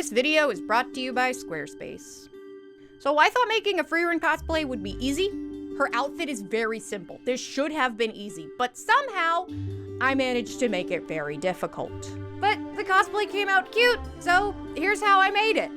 This video is brought to you by Squarespace. So I thought making a Frieren cosplay would be easy. Her outfit is very simple. This should have been easy, but somehow I managed to make it very difficult. But the cosplay came out cute, so here's how I made it.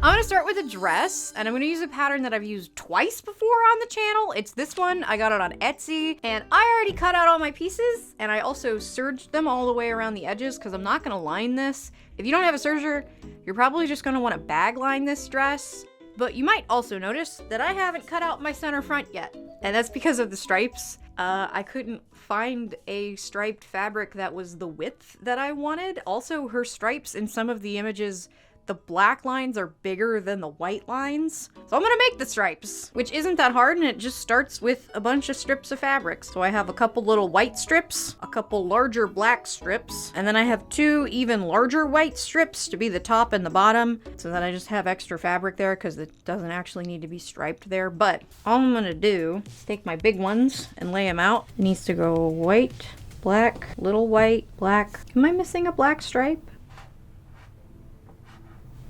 I'm gonna start with a dress, and I'm gonna use a pattern that I've used twice before on the channel. It's this one. I got it on Etsy, and I already cut out all my pieces, and I also serged them all the way around the edges because I'm not gonna line this. If you don't have a serger, you're probably just gonna wanna bag line this dress. But you might also notice that I haven't cut out my center front yet, and that's because of the stripes. I couldn't find a striped fabric that was the width that I wanted. Also, her stripes in some of the images, the black lines are bigger than the white lines. So I'm gonna make the stripes, which isn't that hard, and it just starts with a bunch of strips of fabric. So I have a couple little white strips, a couple larger black strips, and then I have two even larger white strips to be the top and the bottom, so that I just have extra fabric there because it doesn't actually need to be striped there. But all I'm gonna do is take my big ones and lay them out. It needs to go white, black, little white, black. Am I missing a black stripe?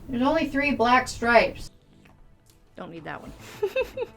There's only 3 black stripes. Don't need that one.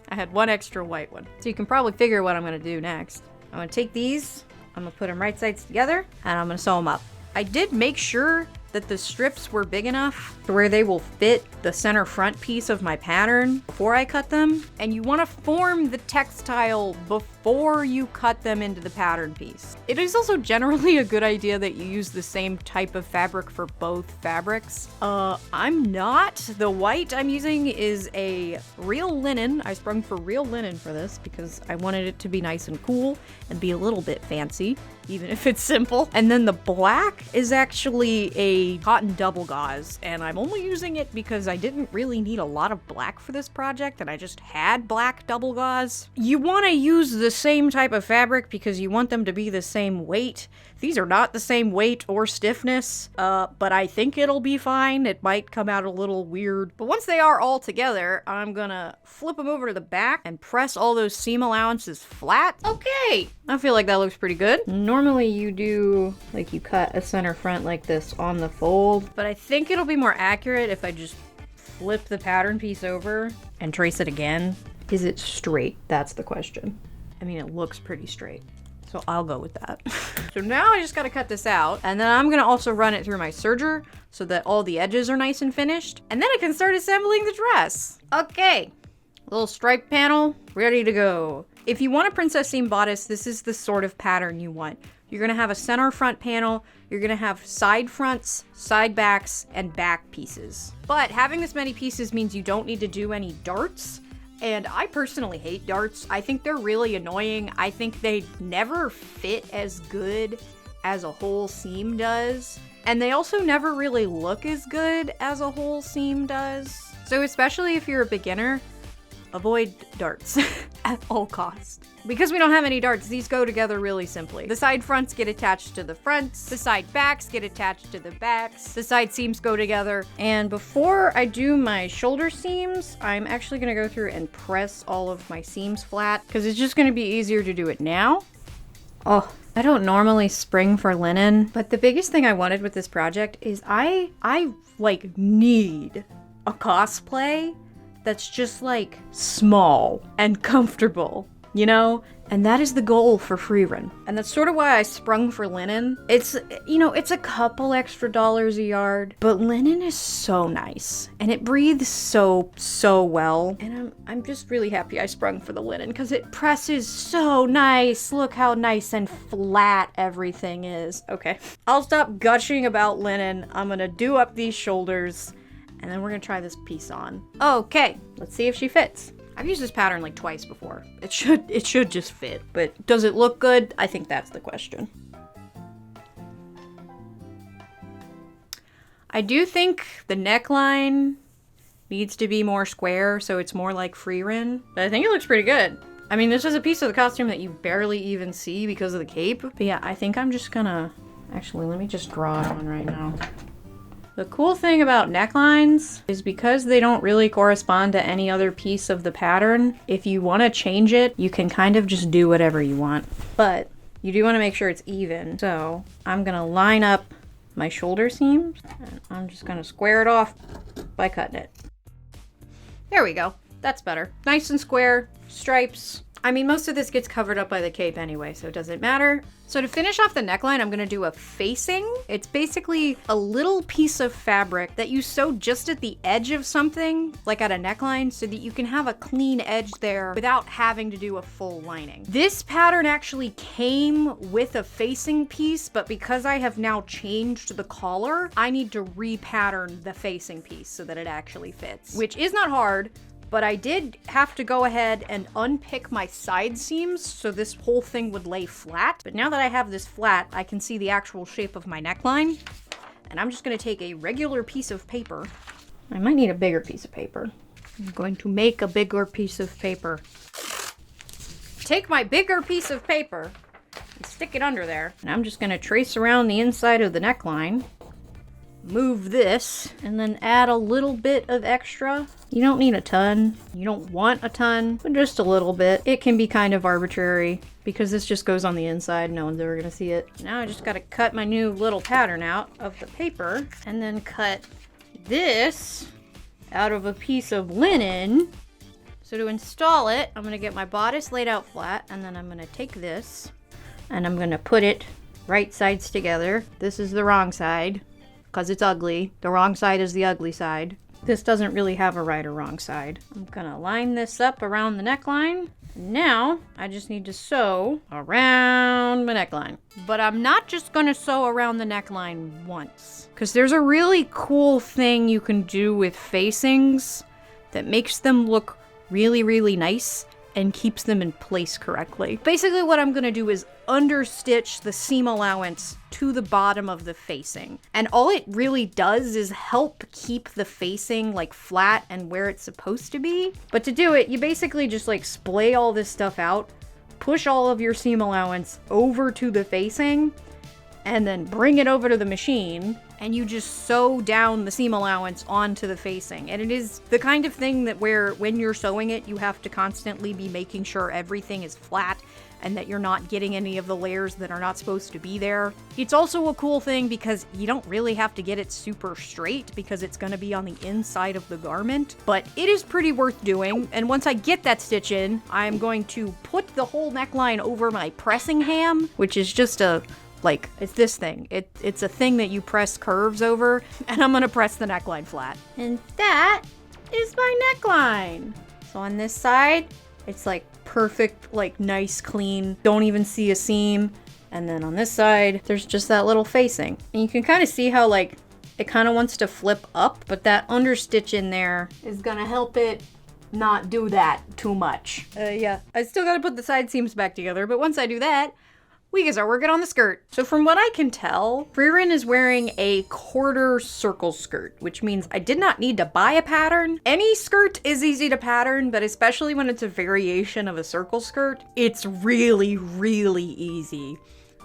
I had 1 extra white one. So you can probably figure what I'm gonna do next. I'm gonna take these, I'm gonna put them right sides together, and I'm gonna sew them up. I did make sure that the strips were big enough to where they will fit the center front piece of my pattern before I cut them. And you want to form the textile before you cut them into the pattern piece. It is also generally a good idea that you use the same type of fabric for both fabrics. I'm not. The white I'm using is a real linen. I sprung for real linen for this because I wanted it to be nice and cool and be a little bit fancy, even if it's simple. And then the black is actually a cotton double gauze, and I'm only using it because I didn't really need a lot of black for this project, and I just had black double gauze. You want to use the same type of fabric because you want them to be the same weight. These are not the same weight or stiffness, but I think it'll be fine. It might come out a little weird. But once they are all together, I'm gonna flip them over to the back and press all those seam allowances flat. Okay, I feel like that looks pretty good. Normally you do, like, you cut a center front like this on the fold, but I think it'll be more accurate if I just flip the pattern piece over and trace it again. Is it straight? That's the question. I mean, it looks pretty straight, so I'll go with that. So now I just gotta cut this out, and then I'm gonna also run it through my serger so that all the edges are nice and finished, and then I can start assembling the dress. Okay, little stripe panel, ready to go. If you want a princess seam bodice, this is the sort of pattern you want. You're gonna have a center front panel, you're gonna have side fronts, side backs, and back pieces. But having this many pieces means you don't need to do any darts. And I personally hate darts. I think they're really annoying. I think they never fit as good as a whole seam does. And they also never really look as good as a whole seam does. So especially if you're a beginner, avoid darts at all costs. Because we don't have any darts, these go together really simply. The side fronts get attached to the fronts, the side backs get attached to the backs, the side seams go together. And before I do my shoulder seams, I'm actually gonna go through and press all of my seams flat because it's just gonna be easier to do it now. Oh, I don't normally spring for linen, but the biggest thing I wanted with this project is I like need a cosplay that's just like small and comfortable, you know? And that is the goal for Frieren. And that's sort of why I sprung for linen. It's, you know, it's a couple extra dollars a yard, but linen is so nice and it breathes so well. And I'm just really happy I sprung for the linen because it presses so nice. Look how nice and flat everything is. Okay, I'll stop gushing about linen. I'm gonna do up these shoulders, and then we're gonna try this piece on. Okay, let's see if she fits. I've used this pattern like twice before. It should just fit, but does it look good? I think that's the question. I do think the neckline needs to be more square, so it's more like Frieren, but I think it looks pretty good. I mean, this is a piece of the costume that you barely even see because of the cape, but yeah, I think I'm just gonna, actually, let me just draw it on right now. The cool thing about necklines is because they don't really correspond to any other piece of the pattern, if you want to change it, you can kind of just do whatever you want. But you do want to make sure it's even. So I'm going to line up my shoulder seams. And I'm just gonna square it off by cutting it. There we go. That's better. Nice and square, stripes. I mean, most of this gets covered up by the cape anyway, so it doesn't matter. So to finish off the neckline, I'm gonna do a facing. It's basically a little piece of fabric that you sew just at the edge of something, like at a neckline, so that you can have a clean edge there without having to do a full lining. This pattern actually came with a facing piece, but because I have now changed the collar, I need to re-pattern the facing piece so that it actually fits, which is not hard. But I did have to go ahead and unpick my side seams so this whole thing would lay flat. But now that I have this flat, I can see the actual shape of my neckline. And I'm just gonna take a regular piece of paper. I might need a bigger piece of paper. I'm going to make a bigger piece of paper. Take my bigger piece of paper and stick it under there. And I'm just gonna trace around the inside of the neckline. Move this, and then add a little bit of extra. You don't need a ton. You don't want a ton, but just a little bit. It can be kind of arbitrary because this just goes on the inside. No one's ever gonna see it. Now I just gotta cut my new little pattern out of the paper and then cut this out of a piece of linen. So to install it, I'm gonna get my bodice laid out flat, and then I'm gonna take this and I'm gonna put it right sides together. This is the wrong side, because it's ugly. The wrong side is the ugly side. This doesn't really have a right or wrong side. I'm gonna line this up around the neckline. Now, I just need to sew around my neckline. But I'm not just gonna sew around the neckline once, because there's a really cool thing you can do with facings that makes them look really, really nice and keeps them in place correctly. Basically what I'm gonna do is understitch the seam allowance to the bottom of the facing. And all it really does is help keep the facing like flat and where it's supposed to be. But to do it, you basically just like splay all this stuff out, push all of your seam allowance over to the facing, and then bring it over to the machine, and you just sew down the seam allowance onto the facing. And it is the kind of thing that where when you're sewing it, you have to constantly be making sure everything is flat and that you're not getting any of the layers that are not supposed to be there. It's also a cool thing because you don't really have to get it super straight because it's gonna be on the inside of the garment, but it is pretty worth doing. And once I get that stitch in, I'm going to put the whole neckline over my pressing ham, which is just it's this thing. It's a thing that you press curves over, and I'm gonna press the neckline flat. And that is my neckline. So on this side, it's like perfect, like nice, clean, don't even see a seam. And then on this side, there's just that little facing. And you can kind of see how like it kind of wants to flip up, but that understitch in there is gonna help it not do that too much. Yeah, I still gotta put the side seams back together, but once I do that, we can start working on the skirt. So from what I can tell, Frieren is wearing a quarter circle skirt, which means I did not need to buy a pattern. Any skirt is easy to pattern, but especially when it's a variation of a circle skirt, it's really, really easy.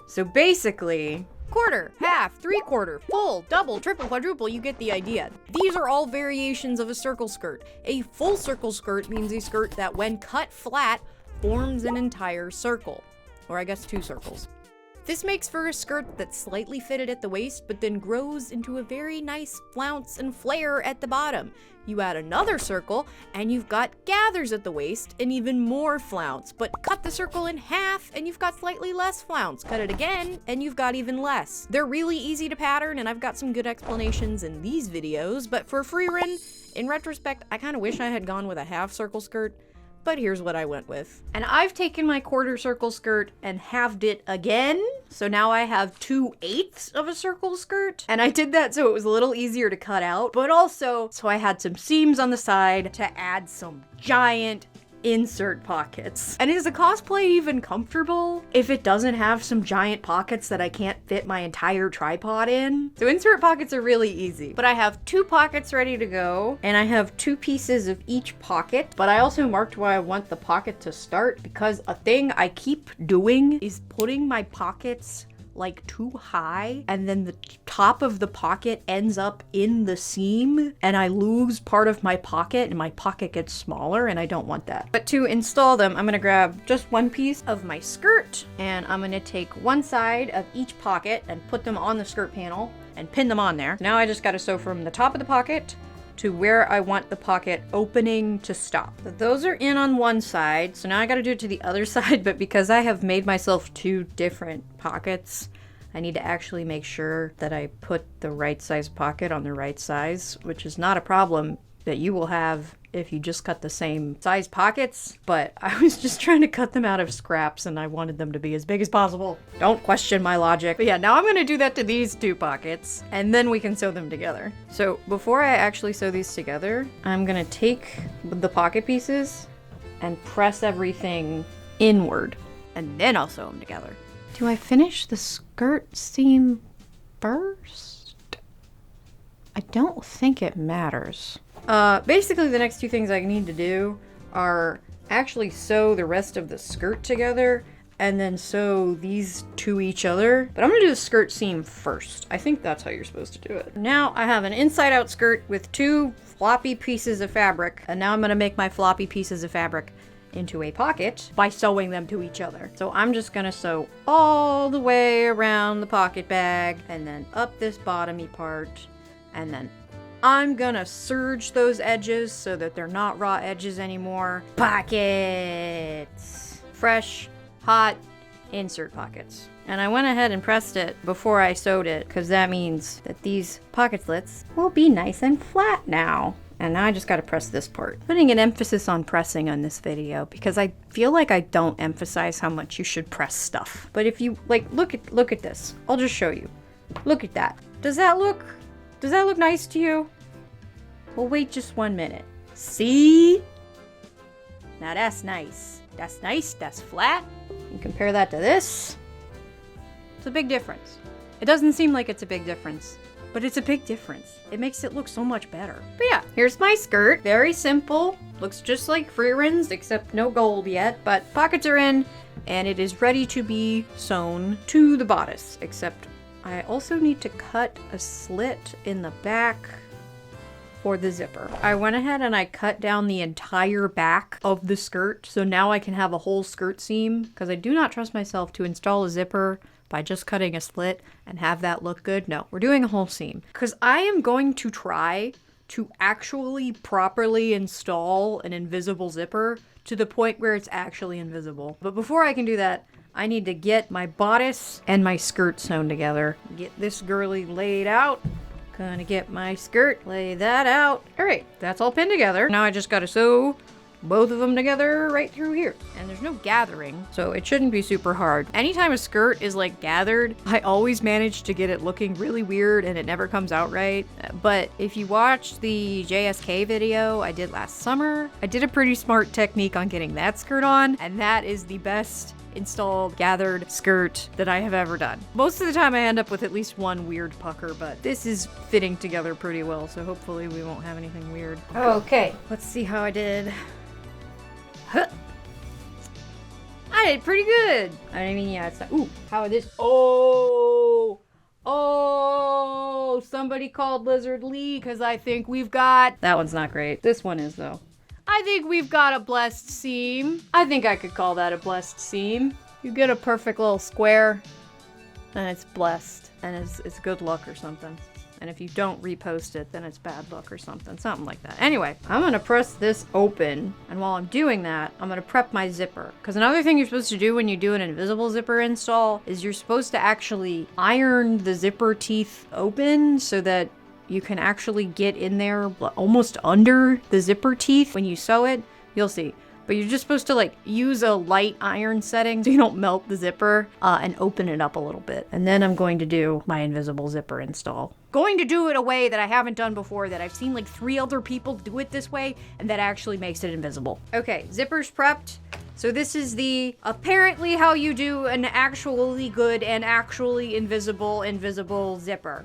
So basically, quarter, half, three-quarter, full, double, triple, quadruple, you get the idea. These are all variations of a circle skirt. A full circle skirt means a skirt that when cut flat, forms an entire circle. Or I guess 2 circles. This makes for a skirt that's slightly fitted at the waist, but then grows into a very nice flounce and flare at the bottom. You add another circle, and you've got gathers at the waist, and even more flounce. But cut the circle in half, and you've got slightly less flounce. Cut it again, and you've got even less. They're really easy to pattern, and I've got some good explanations in these videos, but for Frieren, in retrospect, I kind of wish I had gone with a half circle skirt. But here's what I went with. And I've taken my quarter circle skirt and halved it again. So now I have 2/8 of a circle skirt. And I did that so it was a little easier to cut out, but also so I had some seams on the side to add some giant insert pockets. And is a cosplay even comfortable if it doesn't have some giant pockets that I can't fit my entire tripod in? So insert pockets are really easy. But I have 2 pockets ready to go, and I have 2 pieces of each pocket, but I also marked where I want the pocket to start, because a thing I keep doing is putting my pockets like too high, and then the top of the pocket ends up in the seam, and I lose part of my pocket, and my pocket gets smaller, and I don't want that. But to install them, I'm gonna grab just one piece of my skirt, and I'm gonna take one side of each pocket and put them on the skirt panel, and pin them on there. Now I just gotta sew from the top of the pocket to where I want the pocket opening to stop. So those are in on one side, so now I gotta do it to the other side, but because I have made myself 2 different pockets, I need to actually make sure that I put the right size pocket on the right size, which is not a problem that you will have if you just cut the same size pockets, but I was just trying to cut them out of scraps and I wanted them to be as big as possible. Don't question my logic. But yeah, now I'm gonna do that to these 2 pockets and then we can sew them together. So before I actually sew these together, I'm gonna take the pocket pieces and press everything inward and then I'll sew them together. Do I finish the skirt seam first? I don't think it matters. Basically the next 2 things I need to do are actually sew the rest of the skirt together and then sew these to each other. But I'm gonna do the skirt seam first. I think that's how you're supposed to do it. Now I have an inside out skirt with 2 floppy pieces of fabric, and now I'm gonna make my floppy pieces of fabric into a pocket by sewing them to each other. So I'm just gonna sew all the way around the pocket bag and then up this bottomy part, and then I'm gonna serge those edges so that they're not raw edges anymore. Pockets! Fresh, hot, insert pockets. And I went ahead and pressed it before I sewed it because that means that these pocket slits will be nice and flat now. And now I just gotta press this part. Putting an emphasis on pressing on this video because I feel like I don't emphasize how much you should press stuff. But if you, like, look at this. I'll just show you. Look at that. Does that look nice to you? Well, wait just 1 minute. See? Now that's nice. That's nice, that's flat. You compare that to this. It's a big difference. It doesn't seem like it's a big difference, but it's a big difference. It makes it look so much better. But yeah, here's my skirt. Very simple. Looks just like Frieren's, except no gold yet, but pockets are in, and it is ready to be sewn to the bodice, except I also need to cut a slit in the back for the zipper. I went ahead and I cut down the entire back of the skirt, so now I can have a whole skirt seam, because I do not trust myself to install a zipper by just cutting a slit and have that look good. No, we're doing a whole seam, because I am going to try to actually properly install an invisible zipper to the point where it's actually invisible. But before I can do that, I need to get my bodice and my skirt sewn together. Get this girly laid out. Gonna get my skirt, lay that out. All right, that's all pinned together. Now I just gotta sew both of them together right through here. And there's no gathering, so it shouldn't be super hard. Anytime a skirt is like gathered, I always manage to get it looking really weird and it never comes out right. But if you watch the JSK video I did last summer, I did a pretty smart technique on getting that skirt on, and that is the best installed gathered skirt that I have ever done. Most of the time I end up with at least one weird pucker, but this is fitting together pretty well, so hopefully we won't have anything weird. Okay, let's see how I did. Huh. I did pretty good. I mean, yeah, it's not, ooh, how is this? Oh, somebody called Lizard Lee because I think we've got, that one's not great. This one is though. I think we've got a blessed seam. I think I could call that a blessed seam. You get a perfect little square and it's blessed and it's good luck or something. And if you don't repost it, then it's bad luck or something like that. Anyway, I'm gonna press this open, and while I'm doing that, I'm gonna prep my zipper. Because another thing you're supposed to do when you do an invisible zipper install is you're supposed to actually iron the zipper teeth open so that you can actually get in there almost under the zipper teeth when you sew it. You'll see. But you're just supposed to like use a light iron setting so you don't melt the zipper and open it up a little bit. And then I'm going to do my invisible zipper install. Going to do it a way that I haven't done before, that I've seen like 3 other people do it this way, and that actually makes it invisible. Okay, zipper's prepped. So this is the apparently how you do an actually good and actually invisible zipper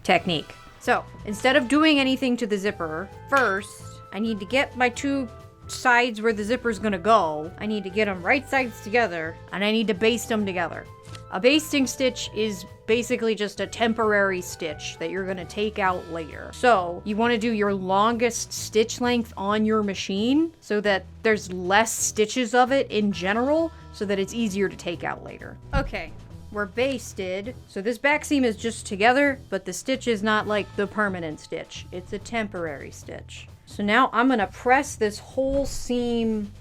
technique. So instead of doing anything to the zipper, first I need to get my 2 sides where the zipper's gonna go. I need to get them right sides together, and I need to baste them together. A basting stitch is basically just a temporary stitch that you're gonna take out later. So you wanna do your longest stitch length on your machine so that there's less stitches of it in general, so that it's easier to take out later. Okay, were basted. So this back seam is just together, but the stitch is not like the permanent stitch. It's a temporary stitch. So now I'm gonna press this whole seam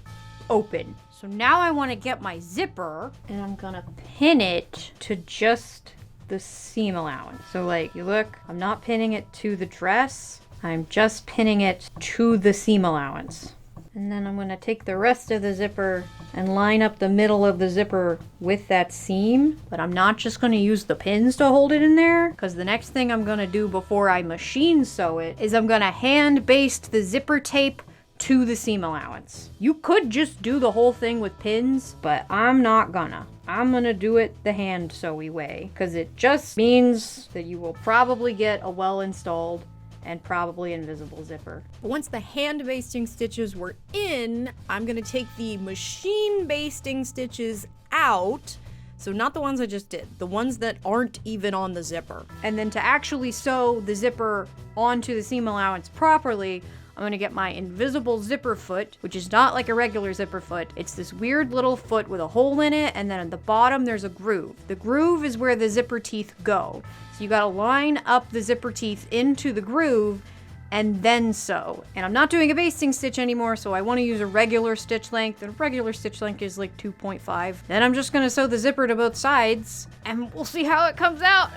open. So now I wanna get my zipper and I'm gonna pin it to just the seam allowance. So like, you look, I'm not pinning it to the dress. I'm just pinning it to the seam allowance. And then I'm going to take the rest of the zipper and line up the middle of the zipper with that seam. But I'm not just going to use the pins to hold it in there, because the next thing I'm going to do before I machine sew it is I'm going to hand baste the zipper tape to the seam allowance. You could just do the whole thing with pins, but I'm not gonna. I'm gonna do it the hand sewy way, because it just means that you will probably get a well installed and probably invisible zipper. Once the hand basting stitches were in, I'm gonna take the machine basting stitches out. So not the ones I just did, the ones that aren't even on the zipper. And then to actually sew the zipper onto the seam allowance properly, I'm gonna get my invisible zipper foot, which is not like a regular zipper foot. It's this weird little foot with a hole in it, and then at the bottom there's a groove. The groove is where the zipper teeth go. So you gotta line up the zipper teeth into the groove and then sew. And I'm not doing a basting stitch anymore, so I wanna use a regular stitch length, and a regular stitch length is like 2.5. Then I'm just gonna sew the zipper to both sides, and we'll see how it comes out.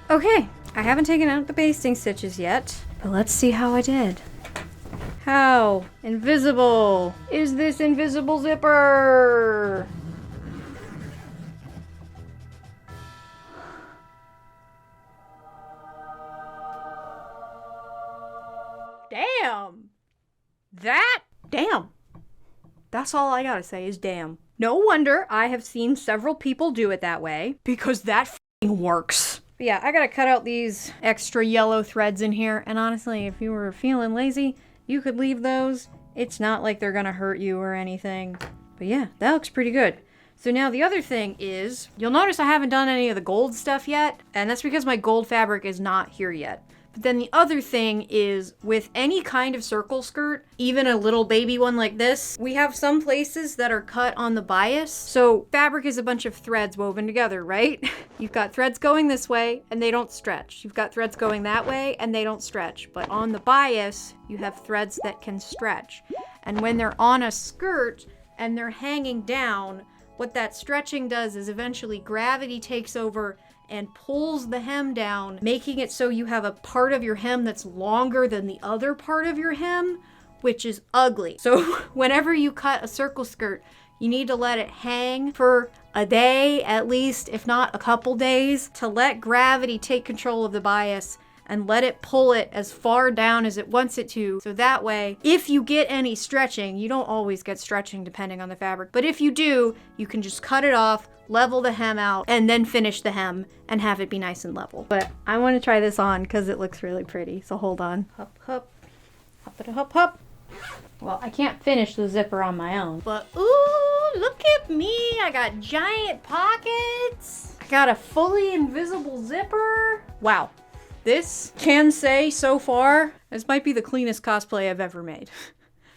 Okay, I haven't taken out the basting stitches yet, but let's see how I did. How invisible is this invisible zipper? Damn. Damn. That's all I gotta say is damn. No wonder I have seen several people do it that way, because that f***ing works. But yeah, I gotta cut out these extra yellow threads in here, and honestly, if you were feeling lazy, you could leave those. It's not like they're gonna hurt you or anything. But yeah, that looks pretty good. So now the other thing is, you'll notice I haven't done any of the gold stuff yet, and that's because my gold fabric is not here yet. But then the other thing is, with any kind of circle skirt, even a little baby one like this, we have some places that are cut on the bias. So fabric is a bunch of threads woven together, right? You've got threads going this way and they don't stretch. You've got threads going that way and they don't stretch. But on the bias, you have threads that can stretch. And when they're on a skirt and they're hanging down, what that stretching does is eventually gravity takes over and pulls the hem down, making it so you have a part of your hem that's longer than the other part of your hem, which is ugly. So whenever you cut a circle skirt, you need to let it hang for a day at least, if not a couple days, to let gravity take control of the bias and let it pull it as far down as it wants it to. So that way, if you get any stretching, you don't always get stretching depending on the fabric, but if you do, you can just cut it off, level the hem out, and then finish the hem and have it be nice and level. But I want to try this on because it looks really pretty. So hold on. Hup, hup. Hup, hup, hup. Well, I can't finish the zipper on my own. But ooh, look at me. I got giant pockets. I got a fully invisible zipper. Wow. This can say so far, this might be the cleanest cosplay I've ever made.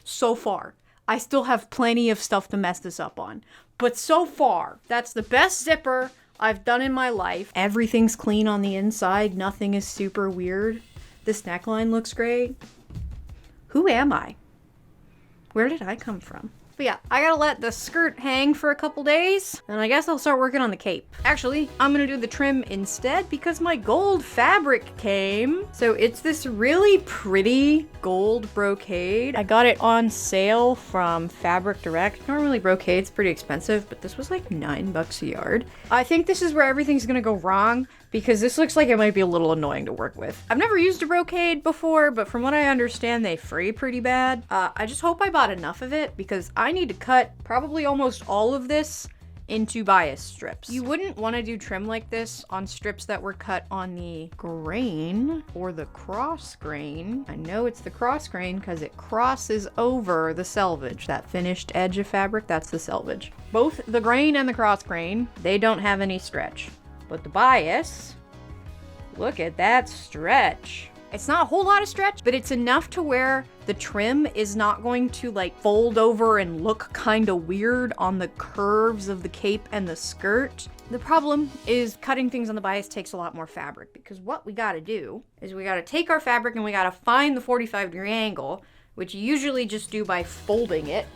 So far. I still have plenty of stuff to mess this up on. But so far, that's the best zipper I've done in my life. Everything's clean on the inside. Nothing is super weird. This neckline looks great. Who am I? Where did I come from? But yeah, I gotta let the skirt hang for a couple days, and I guess I'll start working on the cape. Actually, I'm gonna do the trim instead because my gold fabric came. So it's this really pretty gold brocade. I got it on sale from Fabric Direct. Normally brocade's pretty expensive, but this was like $9 a yard. I think this is where everything's gonna go wrong, because this looks like it might be a little annoying to work with. I've never used a brocade before, but from what I understand, they fray pretty bad. I just hope I bought enough of it, because I need to cut probably almost all of this into bias strips. You wouldn't want to do trim like this on strips that were cut on the grain or the cross grain. I know it's the cross grain because it crosses over the selvage. That finished edge of fabric, that's the selvage. Both the grain and the cross grain, they don't have any stretch. But the bias, look at that stretch. It's not a whole lot of stretch, but it's enough to where the trim is not going to like fold over and look kind of weird on the curves of the cape and the skirt. The problem is cutting things on the bias takes a lot more fabric, because what we gotta do is we gotta take our fabric and we gotta find the 45-degree angle, which you usually just do by folding it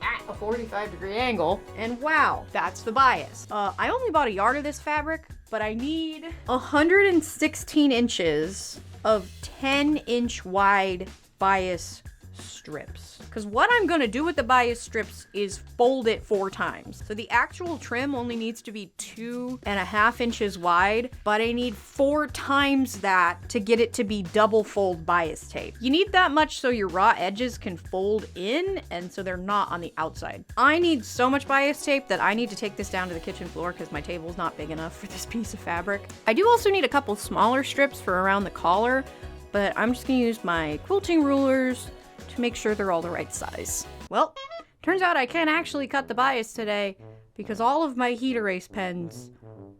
at a 45-degree angle, and wow, that's the bias. I only bought a yard of this fabric, but I need 116 inches of 10-inch wide bias strips. Because what I'm gonna do with the bias strips is fold it 4 times. So the actual trim only needs to be 2.5 inches wide, but I need 4 times that to get it to be double fold bias tape. You need that much so your raw edges can fold in and so they're not on the outside. I need so much bias tape that I need to take this down to the kitchen floor because my table's not big enough for this piece of fabric. I do also need a couple smaller strips for around the collar, but I'm just gonna use my quilting rulers to make sure they're all the right size. Well, turns out I can't actually cut the bias today because all of my heat erase pens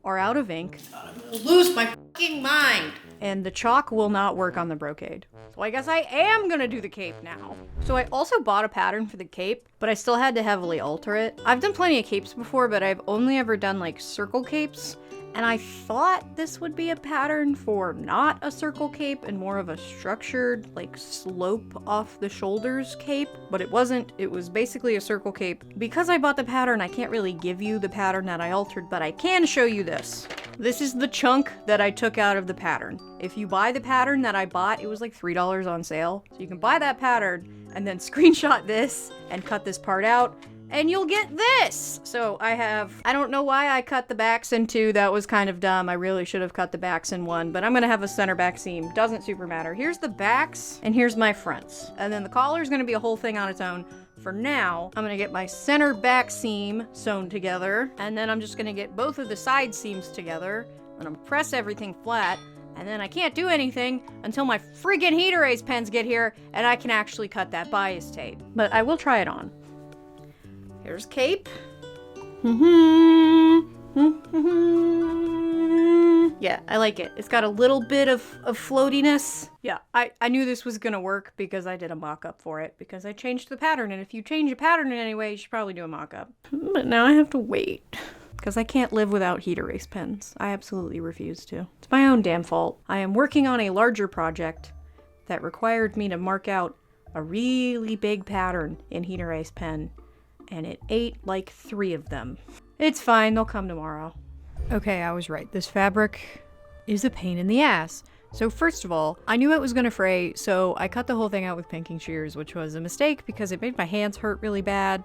are out of ink. I'm gonna lose my fucking mind. And the chalk will not work on the brocade. So I guess I am gonna do the cape now. So I also bought a pattern for the cape, but I still had to heavily alter it. I've done plenty of capes before, but I've only ever done like circle capes. And I thought this would be a pattern for not a circle cape and more of a structured, like slope off the shoulders cape, but it wasn't. It was basically a circle cape. Because I bought the pattern, I can't really give you the pattern that I altered, but I can show you this. This is the chunk that I took out of the pattern. If you buy the pattern that I bought, it was like $3 on sale. So you can buy that pattern and then screenshot this and cut this part out, and you'll get this! So I don't know why I cut the backs in 2, that was kind of dumb. I really should have cut the backs in 1, but I'm gonna have a center back seam. Doesn't super matter. Here's the backs, and here's my fronts. And then the collar's gonna be a whole thing on its own. For now, I'm gonna get my center back seam sewn together, and then I'm just gonna get both of the side seams together, and I'm gonna press everything flat, and then I can't do anything until my friggin' heat erase pens get here, and I can actually cut that bias tape. But I will try it on. Here's cape. Yeah, I like it. It's got a little bit of floatiness. Yeah, I knew this was gonna work because I did a mock-up for it, because I changed the pattern, and if you change a pattern in any way, you should probably do a mock-up. But now I have to wait, because I can't live without heat erase pens. I absolutely refuse to. It's my own damn fault. I am working on a larger project that required me to mark out a really big pattern in heat erase pen, and it ate like 3 of them. It's fine, they'll come tomorrow. Okay, I was right. This fabric is a pain in the ass. So first of all, I knew it was gonna fray, so I cut the whole thing out with pinking shears, which was a mistake because it made my hands hurt really bad.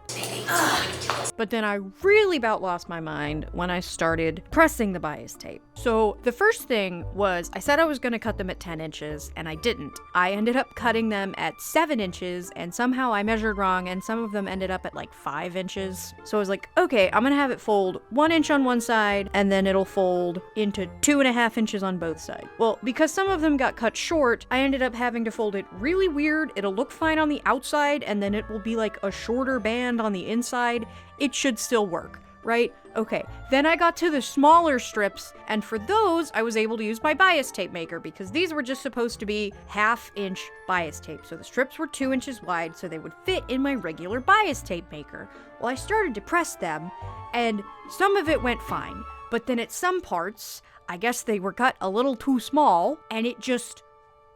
But then I really about lost my mind when I started pressing the bias tape. So the first thing was, I said I was gonna cut them at 10 inches, and I didn't. I ended up cutting them at 7 inches, and somehow I measured wrong, and some of them ended up at like 5 inches. So I was like, okay, I'm gonna have it fold 1 inch on one side, and then it'll fold into 2.5 inches on both sides. Well, because some of them got cut short, I ended up having to fold it really weird. It'll look fine on the outside, and then it will be like a shorter band on the inside. It should still work, right? Okay, then I got to the smaller strips, and for those, I was able to use my bias tape maker, because these were just supposed to be 1/2 inch bias tape. So the strips were 2 inches wide, so they would fit in my regular bias tape maker. Well, I started to press them, and some of it went fine. But then at some parts, I guess they were cut a little too small, and it just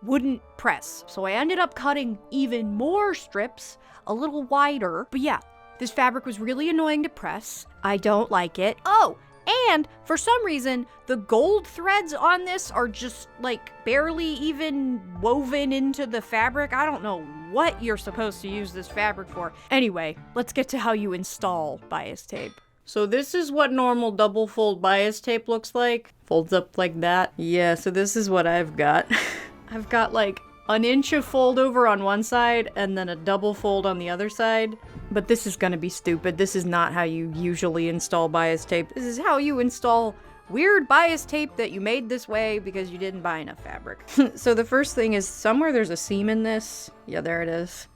wouldn't press. So I ended up cutting even more strips, a little wider. But yeah, this fabric was really annoying to press. I don't like it. Oh, and for some reason, the gold threads on this are just like barely even woven into the fabric. I don't know what you're supposed to use this fabric for. Anyway, let's get to how you install bias tape. So this is what normal double fold bias tape looks like. Folds up like that. Yeah, so this is what I've got. I've got like 1 inch of fold over on one side and then a double fold on the other side. But this is gonna be stupid. This is not how you usually install bias tape. This is how you install weird bias tape that you made this way because you didn't buy enough fabric. So the first thing is, somewhere there's a seam in this. Yeah, there it is.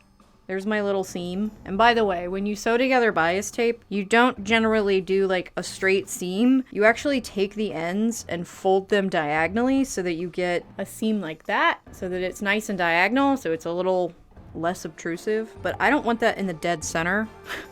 There's my little seam. And by the way, when you sew together bias tape, you don't generally do like a straight seam. You actually take the ends and fold them diagonally so that you get a seam like that, so that it's nice and diagonal, so it's a little less obtrusive, but I don't want that in the dead center.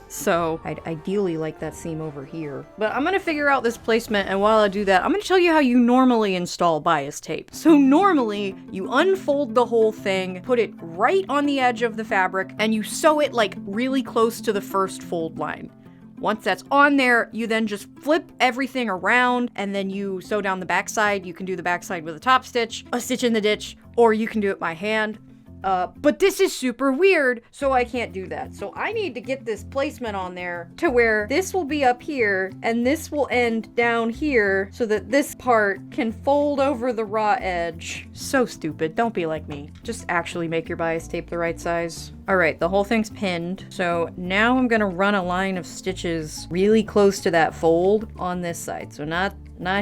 So I'd ideally like that seam over here. But I'm gonna figure out this placement, and while I do that, I'm gonna tell you how you normally install bias tape. So normally, you unfold the whole thing, put it right on the edge of the fabric, and you sew it like really close to the first fold line. Once that's on there, you then just flip everything around, and then you sew down the backside. You can do the backside with a top stitch, a stitch in the ditch, or you can do it by hand. But this is super weird, so I can't do that. So I need to get this placement on there to where this will be up here and this will end down here so that this part can fold over the raw edge. So stupid. Don't be like me. Just actually make your bias tape the right size. All right, the whole thing's pinned. So now I'm gonna run a line of stitches really close to that fold on this side. So not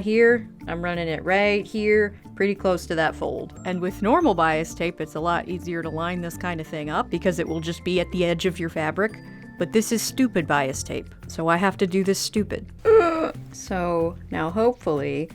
here. I'm running it right here, pretty close to that fold. And with normal bias tape, it's a lot easier to line this kind of thing up because it will just be at the edge of your fabric. But this is stupid bias tape, so I have to do this stupid. So now hopefully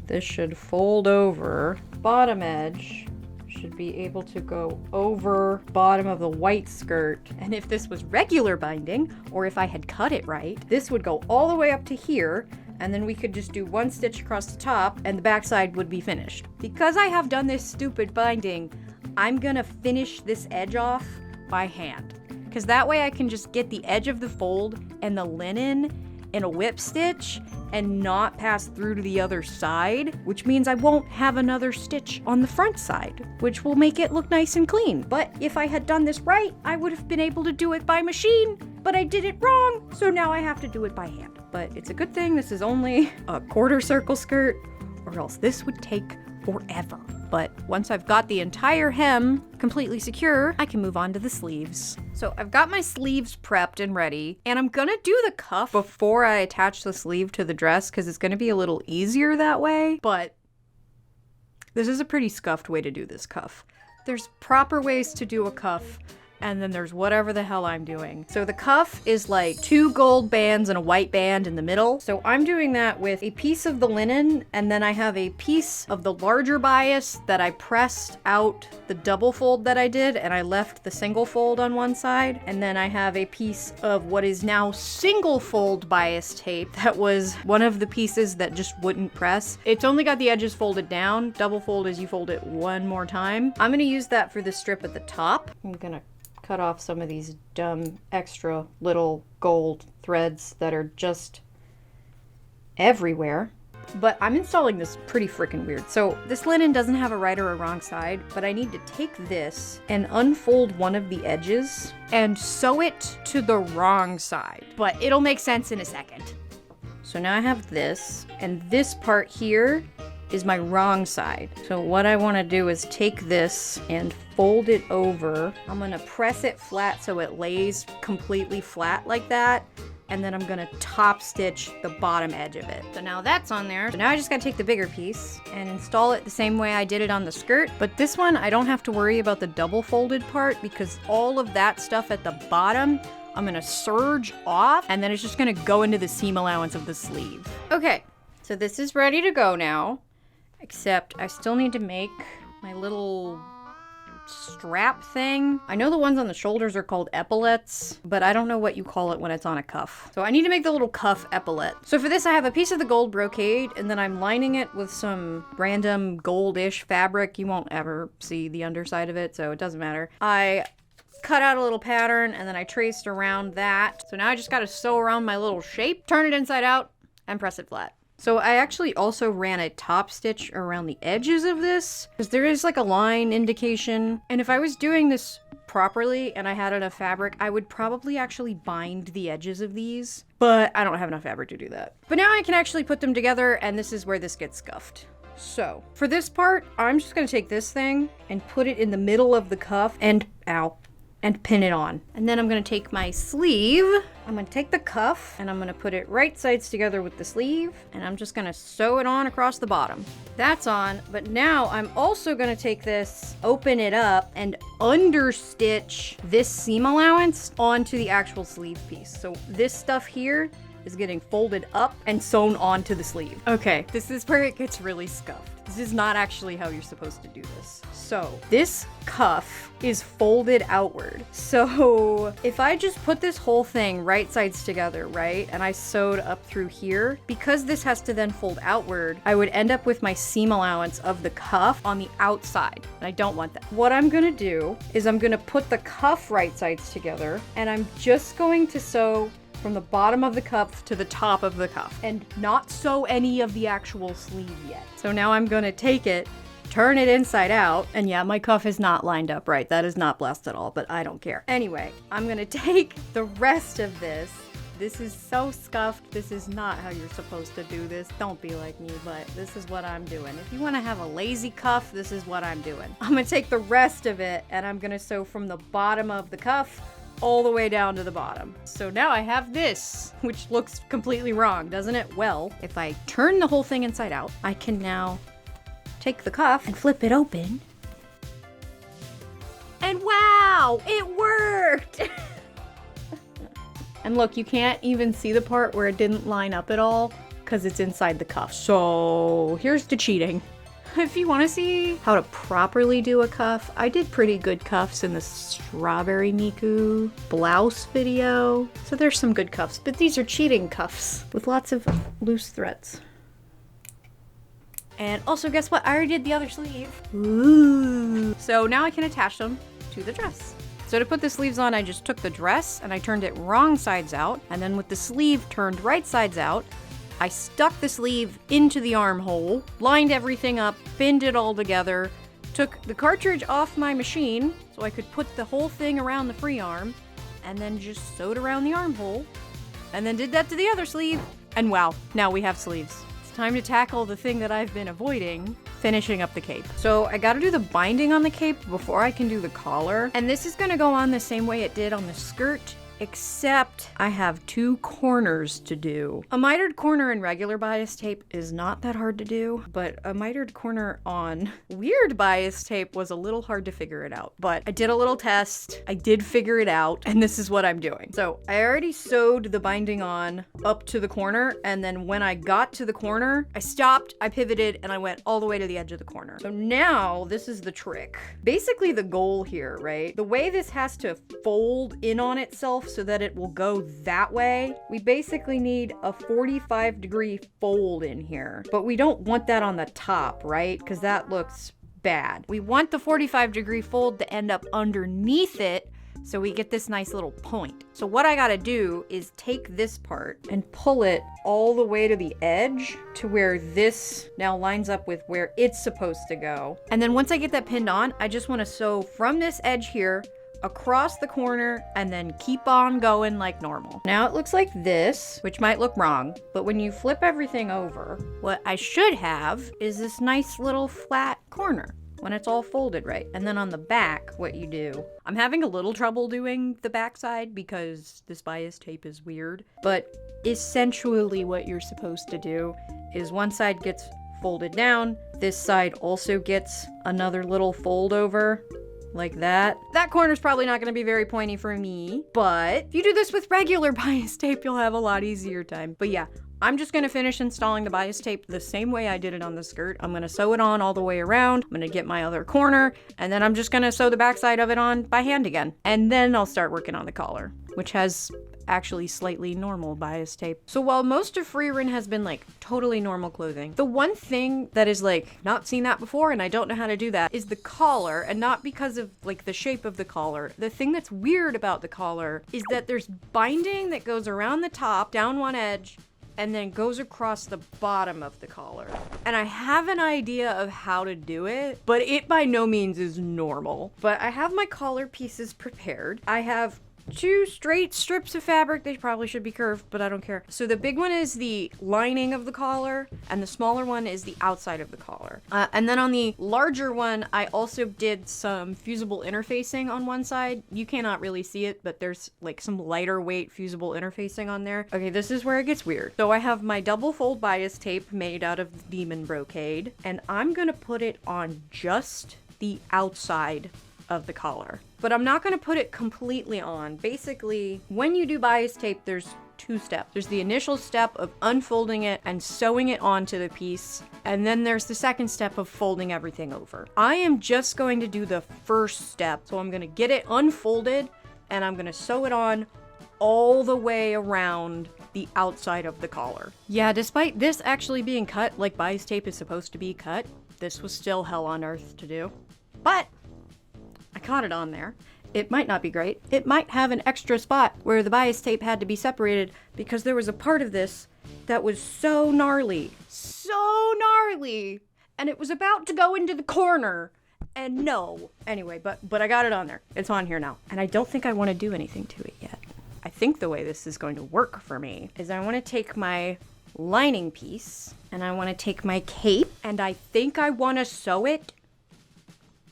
this should fold over. Bottom edge should be able to go over bottom of the white skirt. And if this was regular binding, or if I had cut it right, this would go all the way up to here, and then we could just do one stitch across the top and the backside would be finished. Because I have done this stupid binding, I'm gonna finish this edge off by hand. Because that way I can just get the edge of the fold and the linen in a whip stitch and not pass through to the other side, which means I won't have another stitch on the front side, which will make it look nice and clean. But if I had done this right, I would have been able to do it by machine, but I did it wrong, so now I have to do it by hand. But it's a good thing this is only a quarter circle skirt, or else this would take forever. But once I've got the entire hem completely secure, I can move on to the sleeves. So I've got my sleeves prepped and ready, and I'm gonna do the cuff before I attach the sleeve to the dress because it's gonna be a little easier that way. But this is a pretty scuffed way to do this cuff. There's proper ways to do a cuff, and then there's whatever the hell I'm doing. So the cuff is like 2 gold bands and a white band in the middle. So I'm doing that with a piece of the linen, and then I have a piece of the larger bias that I pressed out the double fold that I did, and I left the single fold on one side. And then I have a piece of what is now single fold bias tape that was one of the pieces that just wouldn't press. It's only got the edges folded down. Double fold is you fold it one more time. I'm gonna use that for the strip at the top. I'm gonna cut off some of these dumb extra little gold threads that are just everywhere. But I'm installing this pretty freaking weird. So this linen doesn't have a right or a wrong side, but I need to take this and unfold one of the edges and sew it to the wrong side. But it'll make sense in a second. So now I have this, and this part here is my wrong side. So what I want to do is take this and fold it over. I'm going to press it flat so it lays completely flat like that. And then I'm going to top stitch the bottom edge of it. So now that's on there. So now I just got to take the bigger piece and install it the same way I did it on the skirt. But this one, I don't have to worry about the double folded part because all of that stuff at the bottom, I'm going to serge off, and then it's just going to go into the seam allowance of the sleeve. Okay, so this is ready to go now. Except I still need to make my little strap thing. I know the ones on the shoulders are called epaulets, but I don't know what you call it when it's on a cuff. So I need to make the little cuff epaulette. So for this, I have a piece of the gold brocade, and then I'm lining it with some random goldish fabric. You won't ever see the underside of it, so it doesn't matter. I cut out a little pattern, and then I traced around that. So now I just gotta sew around my little shape, turn it inside out, and press it flat. So I actually also ran a top stitch around the edges of this because there is like a line indication. And if I was doing this properly and I had enough fabric, I would probably actually bind the edges of these, but I don't have enough fabric to do that. But now I can actually put them together, and this is where this gets scuffed. So for this part, I'm just gonna take this thing and put it in the middle of the cuff and pin it on. And then I'm gonna take my sleeve, I'm gonna take the cuff, and I'm gonna put it right sides together with the sleeve, and I'm just gonna sew it on across the bottom. That's on, but now I'm also gonna take this, open it up, and understitch this seam allowance onto the actual sleeve piece. So this stuff here is getting folded up and sewn onto the sleeve. Okay, this is where it gets really scuffed. This is not actually how you're supposed to do this. So this cuff is folded outward. So if I just put this whole thing right sides together, right? And I sewed up through here, because this has to then fold outward, I would end up with my seam allowance of the cuff on the outside. And I don't want that. What I'm gonna do is I'm gonna put the cuff right sides together, and I'm just going to sew from the bottom of the cuff to the top of the cuff and not sew any of the actual sleeve yet. So now I'm gonna take it, turn it inside out, and yeah, my cuff is not lined up right. That is not blessed at all, but I don't care. Anyway, I'm gonna take the rest of this. This is so scuffed. This is not how you're supposed to do this. Don't be like me, but this is what I'm doing. If you want to have a lazy cuff, this is what I'm doing. I'm gonna take the rest of it and I'm gonna sew from the bottom of the cuff all the way down to the bottom. So now I have this, which looks completely wrong, doesn't it? Well, if I turn the whole thing inside out, I can now take the cuff and flip it open. And wow, it worked! And look, you can't even see the part where it didn't line up at all because it's inside the cuff. So here's the cheating. If you want to see how to properly do a cuff, I did pretty good cuffs in the Strawberry Miku blouse video. So there's some good cuffs, but these are cheating cuffs with lots of loose threads. And also, guess what? I already did the other sleeve. Ooh. So now I can attach them to the dress. So to put the sleeves on, I just took the dress and I turned it wrong sides out. And then with the sleeve turned right sides out, I stuck the sleeve into the armhole, lined everything up, pinned it all together, took the cartridge off my machine so I could put the whole thing around the free arm, and then just sewed around the armhole, and then did that to the other sleeve. And wow, now we have sleeves. It's time to tackle the thing that I've been avoiding, finishing up the cape. So I gotta do the binding on the cape before I can do the collar. And this is gonna go on the same way it did on the skirt, except I have two corners to do. A mitered corner in regular bias tape is not that hard to do, but a mitered corner on weird bias tape was a little hard to figure it out. But I did a little test, I did figure it out, and this is what I'm doing. So I already sewed the binding on up to the corner, and then when I got to the corner, I stopped, I pivoted, and I went all the way to the edge of the corner. So now this is the trick. Basically the goal here, right? The way this has to fold in on itself so that it will go that way, we basically need a 45-degree fold in here. But we don't want that on the top, right? Because that looks bad. We want the 45-degree fold to end up underneath it so we get this nice little point. So what I gotta do is take this part and pull it all the way to the edge to where this now lines up with where it's supposed to go. And then once I get that pinned on, I just wanna sew from this edge here across the corner and then keep on going like normal. Now it looks like this, which might look wrong, but when you flip everything over, what I should have is this nice little flat corner when it's all folded right. And then on the back, what you do, I'm having a little trouble doing the back side because this bias tape is weird, but essentially what you're supposed to do is one side gets folded down, this side also gets another little fold over, like that. That corner's probably not gonna be very pointy for me, but if you do this with regular bias tape, you'll have a lot easier time. But yeah, I'm just gonna finish installing the bias tape the same way I did it on the skirt. I'm gonna sew it on all the way around. I'm gonna get my other corner, and then I'm just gonna sew the backside of it on by hand again. And then I'll start working on the collar, which has actually slightly normal bias tape. So while most of Frieren has been like totally normal clothing, the one thing that is like not seen that before and I don't know how to do that is the collar, and not because of like the shape of the collar. The thing that's weird about the collar is that there's binding that goes around the top, down one edge, and then goes across the bottom of the collar. And I have an idea of how to do it, but it by no means is normal. But I have my collar pieces prepared. I have two straight strips of fabric. They probably should be curved, but I don't care. So the big one is the lining of the collar, and the smaller one is the outside of the collar. And then on the larger one, I also did some fusible interfacing on one side. You cannot really see it, but there's like some lighter weight fusible interfacing on there. Okay, this is where it gets weird. So I have my double fold bias tape made out of Demon Brocade, and I'm gonna put it on just the outside of the collar. But I'm not gonna put it completely on. Basically, when you do bias tape, there's 2 steps. There's the initial step of unfolding it and sewing it onto the piece, and then there's the second step of folding everything over. I am just going to do the first step. So I'm gonna get it unfolded and I'm gonna sew it on all the way around the outside of the collar. Yeah, despite this actually being cut like bias tape is supposed to be cut, this was still hell on earth to do. But I caught it on there. It might not be great. It might have an extra spot where the bias tape had to be separated because there was a part of this that was so gnarly, and it was about to go into the corner, and no. Anyway, but I got it on there. It's on here now, and I don't think I want to do anything to it yet. I think the way this is going to work for me is I want to take my lining piece, and I want to take my cape, and I think I want to sew it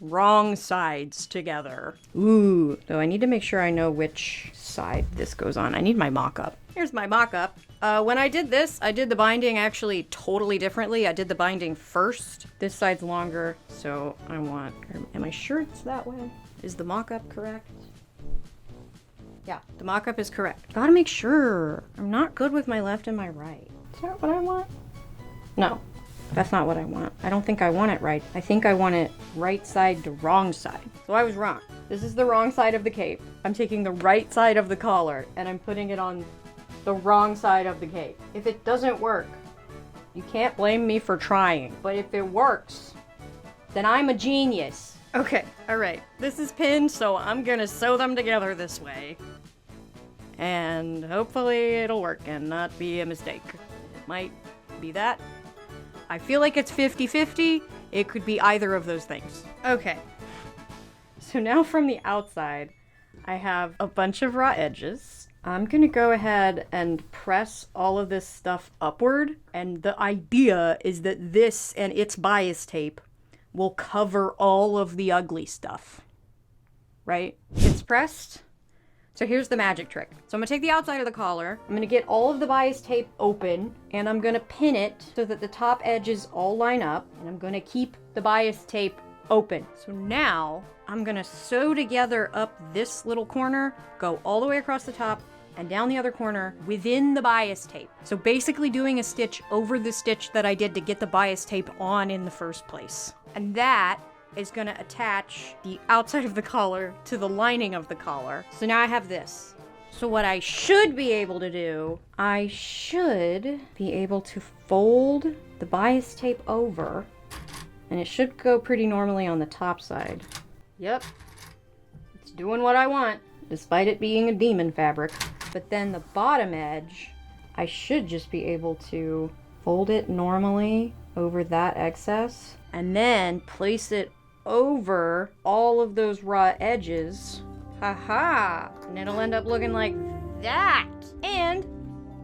wrong sides together. Ooh, so I need to make sure I know which side this goes on. I need my mock-up. Here's my mock-up. When I did this, I did the binding actually totally differently. I did the binding first. This side's longer, so I want... Am I sure it's that way? Is the mock-up correct? Yeah, the mock-up is correct. Gotta make sure. I'm not good with my left and my right. Is that what I want? No. That's not what I want. I don't think I want it right. I think I want it right side to wrong side. So I was wrong. This is the wrong side of the cape. I'm taking the right side of the collar and I'm putting it on the wrong side of the cape. If it doesn't work, you can't blame me for trying. But if it works, then I'm a genius. Okay, all right. This is pinned, so I'm gonna sew them together this way. And hopefully it'll work and not be a mistake. It might be that. I feel like it's 50-50. It could be either of those things. Okay. So now from the outside, I have a bunch of raw edges. I'm gonna go ahead and press all of this stuff upward. And the idea is that this and its bias tape will cover all of the ugly stuff. Right? It's pressed. So here's the magic trick. So I'm gonna take the outside of the collar, I'm gonna get all of the bias tape open, and I'm gonna pin it so that the top edges all line up, and I'm gonna keep the bias tape open. So now I'm gonna sew together up this little corner, go all the way across the top, and down the other corner within the bias tape. So basically doing a stitch over the stitch that I did to get the bias tape on in the first place. And that is gonna attach the outside of the collar to the lining of the collar. So now I have this. So what I should be able to do, I should be able to fold the bias tape over, and it should go pretty normally on the top side. Yep, it's doing what I want, despite it being a demon fabric. But then the bottom edge, I should just be able to fold it normally over that excess, and then place it over all of those raw edges. Haha! And it'll end up looking like that. And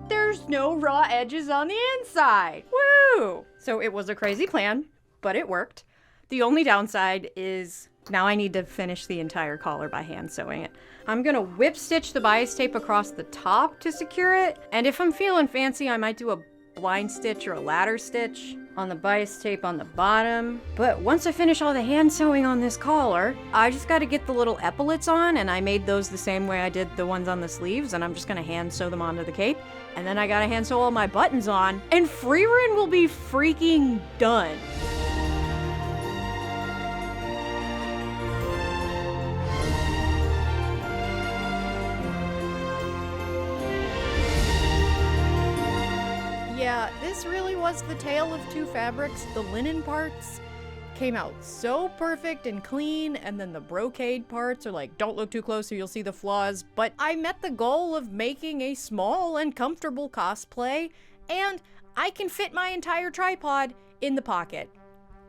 there's no raw edges on the inside. Woo! So it was a crazy plan, but it worked. The only downside is now I need to finish the entire collar by hand sewing it. I'm gonna whip stitch the bias tape across the top to secure it. And if I'm feeling fancy, I might do a blind stitch or a ladder stitch on the bias tape on the bottom. But once I finish all the hand sewing on this collar, I just got to get the little epaulets on, and I made those the same way I did the ones on the sleeves, and I'm just gonna hand sew them onto the cape. And then I gotta hand sew all my buttons on, and Frieren will be freaking done. Yeah, this really was the tale of two fabrics. The linen parts came out so perfect and clean, and then the brocade parts are like, don't look too close or you'll see the flaws. But I met the goal of making a small and comfortable cosplay, and I can fit my entire tripod in the pocket.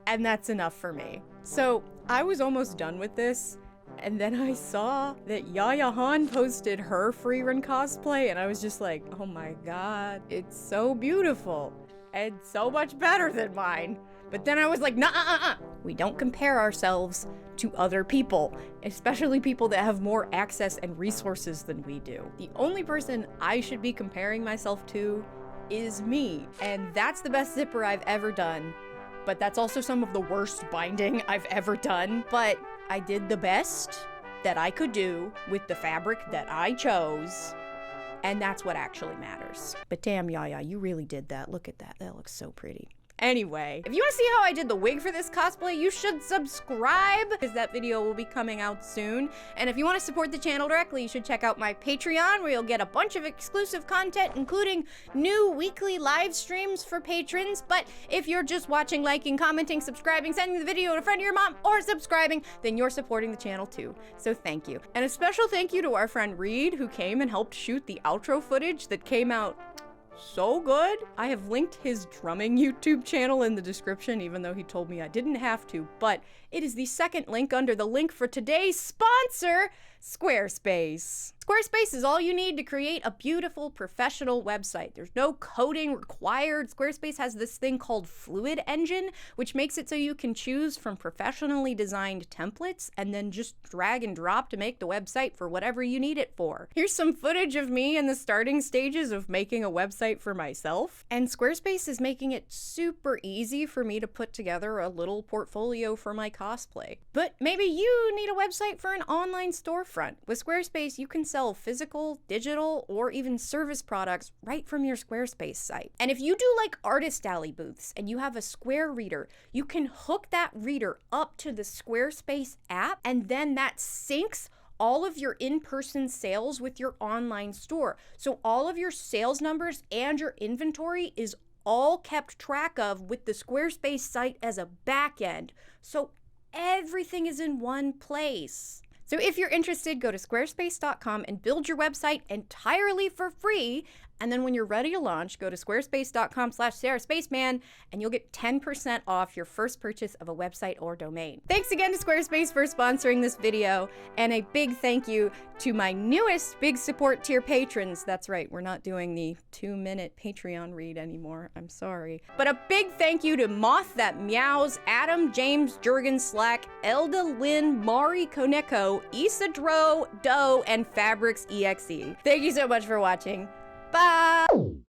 And that's enough for me. So I was almost done with this, and then I saw that Yaya Han posted her Frieren cosplay, and I was just like, oh my god, it's so beautiful and so much better than mine. But then I was like, nah, we don't compare ourselves to other people, especially people that have more access and resources than we do. The only person I should be comparing myself to is me, and that's the best zipper I've ever done. But that's also some of the worst binding I've ever done. But I did the best that I could do with the fabric that I chose, and that's what actually matters. But damn, Yaya, you really did that. Look at that. That looks so pretty. Anyway, if you want to see how I did the wig for this cosplay, you should subscribe, because that video will be coming out soon. And if you want to support the channel directly, you should check out my Patreon, where you'll get a bunch of exclusive content, including new weekly live streams for patrons. But if you're just watching, liking, commenting, subscribing, sending the video to a friend of your mom, or subscribing, then you're supporting the channel too. So thank you. And a special thank you to our friend Reed, who came and helped shoot the outro footage that came out so good. I have linked his drumming YouTube channel in the description, even though he told me I didn't have to, but it is the second link under the link for today's sponsor, Squarespace. Squarespace is all you need to create a beautiful professional website. There's no coding required. Squarespace has this thing called Fluid Engine, which makes it so you can choose from professionally designed templates and then just drag and drop to make the website for whatever you need it for. Here's some footage of me in the starting stages of making a website for myself. And Squarespace is making it super easy for me to put together a little portfolio for my cosplay. But maybe you need a website for an online storefront. With Squarespace, you can sell physical, digital, or even service products right from your Squarespace site. And if you do like artist alley booths and you have a Square reader, you can hook that reader up to the Squarespace app, and then that syncs all of your in-person sales with your online store. So all of your sales numbers and your inventory is all kept track of with the Squarespace site as a backend. So everything is in one place. So if you're interested, go to squarespace.com and build your website entirely for free. And then when you're ready to launch, go to squarespace.com/SarahSpaceman and you'll get 10% off your first purchase of a website or domain. Thanks again to Squarespace for sponsoring this video, and a big thank you to my newest big support tier patrons. That's right, we're not doing the 2-minute Patreon read anymore. I'm sorry. But a big thank you to Moth That Meows, Adam, James, Jurgen Slack, Elda Lynn, Mari Koneko, Isadro, Doe, and Fabrics EXE. Thank you so much for watching. Bye!